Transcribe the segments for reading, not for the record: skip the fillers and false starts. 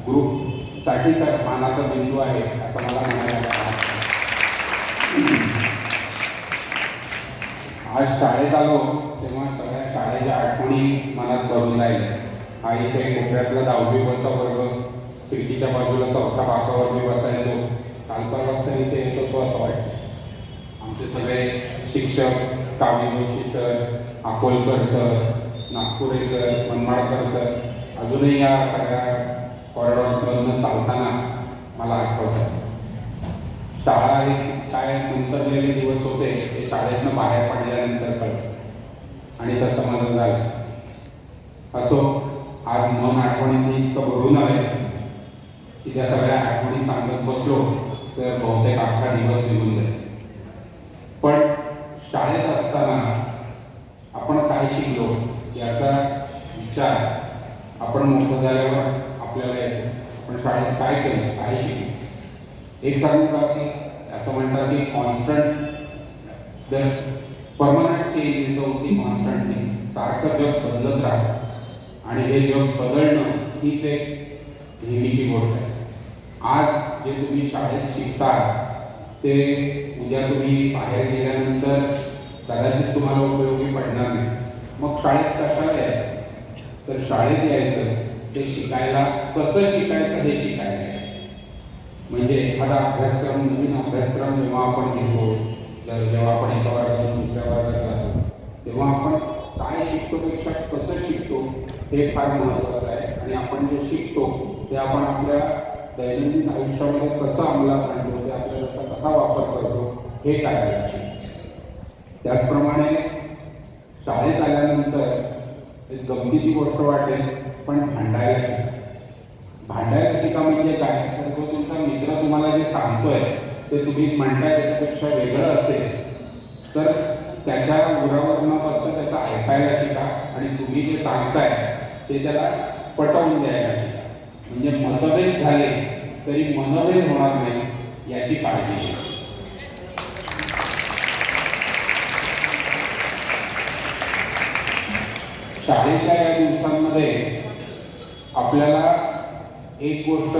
ग्रुपसाठी मानाचा बिंदू आहे असं मला म्हणायला आज शाळेत आलो तेव्हा सगळ्या शाळेच्या आठवणी मनात भरून राहिल्या. हा इथे कोपऱ्यातला 10वी वरचा वर्ग, खिडकीच्या बाजूला 4थ्या बाकावर मी बसायचो. काल वाजता इथे येत होतो असं वाटतं. आमचे सगळे शिक्षक, Kavi Joshi sir, Akolkar sir, Nagpure sir, Manmadkar sir अजूनही या सगळ्या कॉरिडॉर्समधून चालताना मला आठवतात. शाळा एक काय मंतरलेले दिवस होते ते शाळेतनं बाहेर पडल्यानंतर कळलं आणि तसं माझं झालं. असो, आज मन आठवणींनी इतकं भरून आले की त्या सगळ्या आठवणी सांगत बसलो तर बहुतेक अख्खा दिवस निघून जाईल. पण शाळेत असताना आपण काय शिकलो याचा विचार आपण मोठं झाल्यावर आपल्याला येतो. आपण शाळेत काय केलं, काय शिकलो. एक सांगू का की असं म्हणतात की constant the permanent change is the only constant thing. सारखं जग बदलत राहतं आणि हे जग बदलणं हीच एक नेहमीची गोष्ट आहे. आज जे तुम्ही शाळेत शिकता ते उद्या तुम्ही बाहेर गेल्यानंतर कदाचित तुम्हाला उपयोगी पडणार नाही. मग शाळेत कशाला यायचं? तर शाळेत यायचं ते शिकायला, कसं शिकायचं हे शिकायला यायचं. म्हणजे एखादा अभ्यासक्रम, नवीन अभ्यासक्रम जेव्हा आपण घेतो, जेव्हा आपण एका वर्गातून दुसऱ्या वर्गात जातो तेव्हा आपण काय शिकतो पेक्षा कसं शिकतो हे फार महत्त्वाचं आहे. आणि आपण जे शिकतो ते आपण आपल्या दैनंदिन आयुष्यामध्ये कसं अंमलात आणतो, ते आपल्याला कसा वापर करतो हे करायला लागेल. त्याचप्रमाणे शाळेत आल्यानंतर एक गमतीची गोष्ट वाटेल, पण भांडायला शिका. भांडायला शिका म्हणजे काय, तर जो तुमचा मित्र तुम्हाला जे सांगतोय ते तुम्हीच म्हणताय त्याच्यापेक्षा वेगळं असेल तर त्याच्या उरावर न बसता त्याचं ऐकायला शिका आणि तुम्ही जे सांगताय ते त्याला पटवून द्यायला शिका. म्हणजे मतभेद झाले तरी मनभेद होणार नाही याची काळजी घ्या. शाळेच्या या दिवसांमध्ये आपल्याला एक गोष्ट,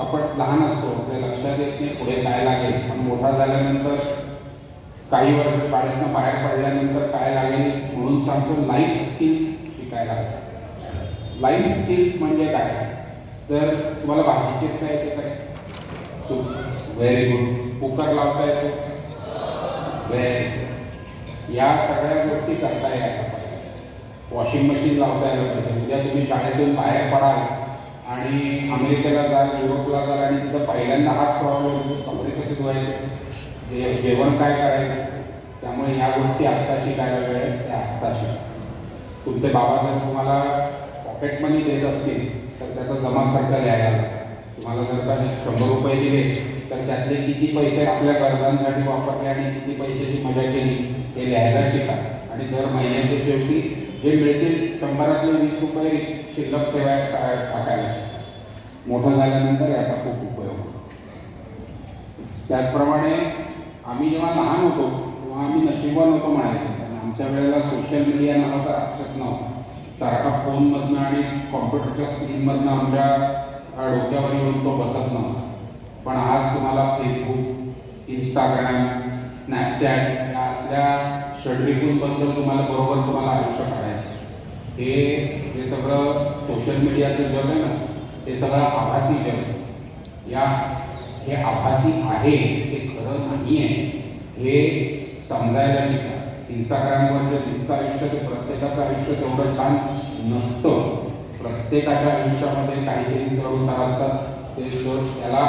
आपण लहान असतो आपल्या लक्षात येत नाही पुढे काय लागेल, पण मोठा झाल्यानंतर काही वर्ष शाळेतनं बाहेर पडल्यानंतर काय लागेल म्हणून सांगतो, लाईफ स्किल्स शिकायला लागतात. लाईफ स्किल्स म्हणजे काय, तर तुम्हाला भाजी चिरता येते काय? Very good. कुकर लावता येतो? व्हेरी. या सगळ्या गोष्टी करता यायला पाहिजे. वॉशिंग मशीन लावता यायला पाहिजे. उद्या तुम्ही शाळेतून बाहेर पडाल आणि अमेरिकेला जाल, युरोपला जाल आणि तिथं पहिल्यांदा हाच प्रॉब्लेम होतो, कपडे कसे धुवायचे, जेवण काय करायचं. त्यामुळे या गोष्टी आत्ता शिकायला वेळ त्या आत्ता शिका. तुमचे बाबा जर तुम्हाला पॉकेट मनी देत असतील तर त्याचा जमा खर्च लिहायला. तुम्हाला जर का 100 रुपये दिले तर त्यातले किती पैसे आपल्या गरजांसाठी वापरले आणि किती पैशाची मजा केली हे लिहायला शिका. आणि दर महिन्याच्या शेवटी जे मिळतील 100तले 20 रुपये शिल्लक ठेवायला टाकायला. मोठं झाल्यानंतर याचा खूप उपयोग होतो. त्याचप्रमाणे आम्ही जेव्हा लहान होतो तेव्हा आम्ही नशीबवान होतो म्हणायचं, कारण आमच्या वेळेला सोशल मीडिया नावाचा राक्षस नव्हता. सारखा फोनमधनं आणि कॉम्प्युटरच्या स्क्रीनमधनं आमच्या डोक्यावर येऊन तो बसत नव्हता. पण आज तुम्हाला फेसबुक, इंस्टाग्राम, स्नॅपचॅट या असल्या षड्रिपूंबद्दल तुम्हाला आयुष्य काढायचं. हे सगळं सोशल मीडियाचं जग आहे ना, ते सगळं आभासी जग. हे आभासी आहे, ते खरं नाही आहे हे समजायला शिका. इंस्टाग्रामवर जे दिसतं आयुष्य ते प्रत्येकाचं आयुष्य तेवढं छान नसतं. प्रत्येकाच्या आयुष्यामध्ये काहीतरी चढ-उतार असतात. ते त्याला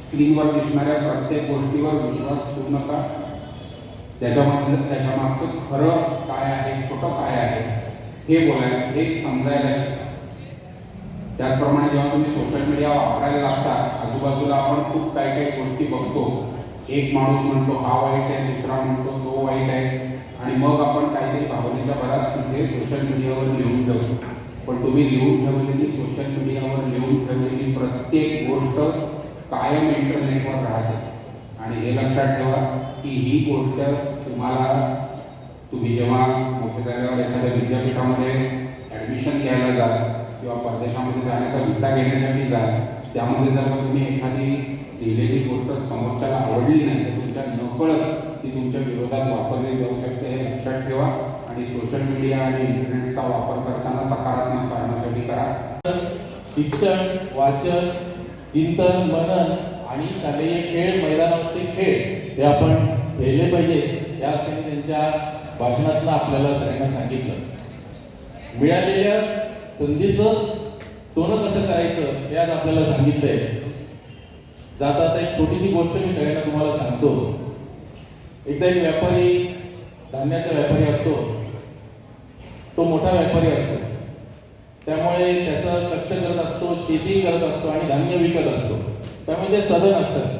स्क्रीनवर दिसणाऱ्या प्रत्येक गोष्टीवर विश्वास ठेवू नका. त्याच्यामागचं खरं काय आहे, खोटं काय आहे हे बोलायला, हे समजायला शिका. त्याचप्रमाणे जेव्हा तुम्ही सोशल मीडिया वापरायला लागता, आजूबाजूला आपण खूप काही गोष्टी बघतो. एक माणूस म्हणतो हा वाईट आहे, दुसरा म्हणतो तो वाईट आहे, आणि मग आपण काहीतरी भावनेच्या भरात म्हणजे सोशल मीडियावर लिहून ठेवतो. पण तुम्ही लिहून ठेवलेली, सोशल मीडियावर लिहून ठेवलेली प्रत्येक गोष्ट कायम इंटरनेटवर राहते. आणि हे लक्षात ठेवा की ही गोष्ट तुम्ही जेव्हा मोठे झाल्यावर एखाद्या विद्यापीठामध्ये ॲडमिशन घ्यायला जाल किंवा परदेशामध्ये जाण्याचा विसा घेण्यासाठी जा, त्यामध्ये जर का तुम्ही एखादी लिहिलेली गोष्ट समोरच्याला आवडली नाही तर तुमच्या नकळत ती तुमच्या विरोधात वापरली जाऊ शकते, हे लक्षात ठेवा. आणि सोशल मीडिया आणि इंटरनेटचा वापर करताना सकारात्मक कारणासाठी करा. शिक्षण, वाचन, चिंतन, मनन आणि शालेय खेळ, मैदानावरचे खेळ हे आपण खेळले पाहिजे, याच त्यांनी त्यांच्या भाषणातून आपल्याला सगळ्यांना सांगितलं. मिळालेल्या संधीचं सोनं कसं करायचं हे आज आपल्याला सांगितलंय. जाता आता एक छोटीशी गोष्ट मी सगळ्यांना तुम्हाला सांगतो. एकदा एक व्यापारी, धान्याचा व्यापारी असतो, तो मोठा व्यापारी असतो. त्यामुळे त्याचं कष्ट करत असतो, शेती करत असतो आणि धान्य विकत असतो. त्यामुळे ते सधन असतात.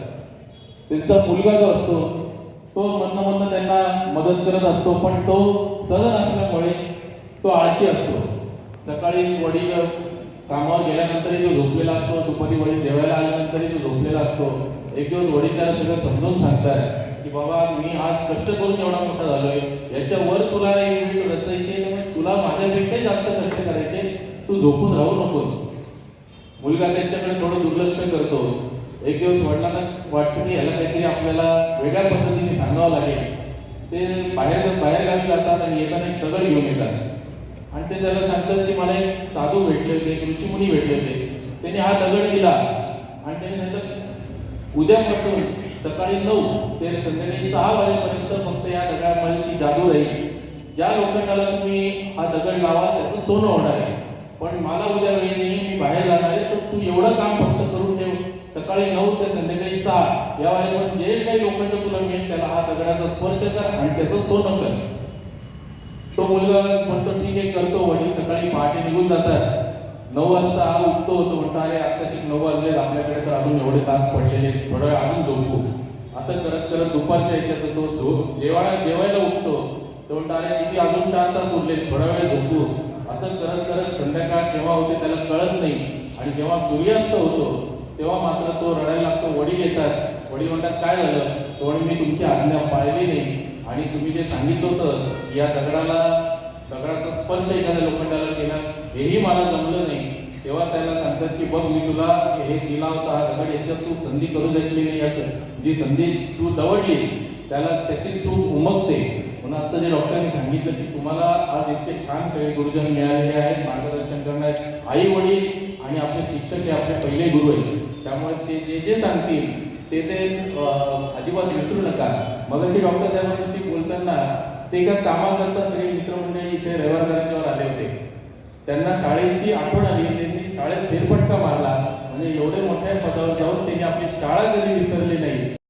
त्यांचा मुलगा जो असतो तो म्हणणं त्यांना मदत करत असतो, पण तो सधन असल्यामुळे तो आळशी असतो. सकाळी वडील कामावर गेल्यानंतरही तो झोपलेला असतो, दुपारी वडील जेवायला आल्यानंतरही तो झोपलेला असतो. एक दिवस वडील त्याला सगळं समजून सांगतात की बाबा, मी आज कष्ट करून एवढा मोठा झालोय, याच्यावर तुला एक वीट रचायचे, तुला माझ्यापेक्षाही जास्त कष्ट करायचे, तू झोपून राहू नकोस. मुलगा त्यांच्याकडे थोडं दुर्लक्ष करतो. एक दिवस वडिलांना वाटतं की याला काहीतरी आपल्याला वेगळ्या पद्धतीने सांगावं लागेल. ते बाहेरगावी जातात आणि येताना एक दगड घेऊन येतात आणि ते त्याला सांगतात की मला एक साधू भेटले होते, एक ऋषीमुनी भेटले होते. त्यांनी हा दगड दिला आणि त्यांनी सांगतात उद्यापासून सकाळी 9 ते संध्याकाळी 6 वाजेपर्यंत फक्त या दगडामध्ये ती जादू राहील. ज्या लोखंडाला तुम्ही हा दगड लावा त्याचं सोनं होणार आहे, पण मला उद्या वेळ नाही, मी बाहेर जाणार आहे, तर तू एवढं काम फक्त करून ठेव. सकाळी 9 ते संध्याकाळी 6 या वेळेवर जे काही लोखंड तुला मिळेल त्याला हा दगडाचा स्पर्श कर आणि त्याचं सोनं कर. तो मुलगा म्हणतो ठीक आहे, करतो. वडील सकाळी पहाटे निघून जातात. 9 वाजता हा उठतो, तो म्हणतो अरे आत्ताशी 9 वाजले, आपल्याकडे तर अजून एवढे तास पडलेले, थोडा वेळ अजून झोपू. असं करत करत दुपारच्या याच्यात तो जेवायला उठतो. तो म्हणतो अरे किती अजून 4 तास उरले, थोडा वेळ झोपू. असं करत करत संध्याकाळ केव्हा होते त्याला कळत नाही. आणि जेव्हा सूर्यास्त होतो तेव्हा मात्र तो रडायला लागतो. वडील येतात. वडील म्हणतात काय झालं? तो म्हणे मी तुमची आज्ञा पाळली नाही आणि तुम्ही जे सांगितलं होतं या दगडाचा स्पर्श एखाद्या लोखंडाला केला, हेही मला जमलं नाही. तेव्हा त्याला सांगतात की बघ, मी तुला हे दिला होता हा दगड, याच्यात तू संधी करू शकली नाही. असं जी संधी तू दवडली त्याला त्याची चूक उमगते. म्हणून आता जे डॉक्टरांनी सांगितलं की तुम्हाला आज इतके छान सगळे गुरुजन मिळालेले आहेत, मार्गदर्शन करणारे आई वडील आणि आपले शिक्षक हे आपले पहिले गुरु आहेत. त्यामुळे ते जे जे सांगतील ते अजिबात विसरू नका. मगाशी डॉक्टर साहेबांशी बोलताना ते एका कामाकरता सगळे मित्रमंडळी इथे रविवारकरांच्यावर आले होते. त्यांना शाळेची आठवण आली. त्यांनी शाळेत फेरफटका मारला. म्हणजे एवढे मोठ्या पदावर जाऊन त्यांनी आपली शाळा कधी विसरली नाही.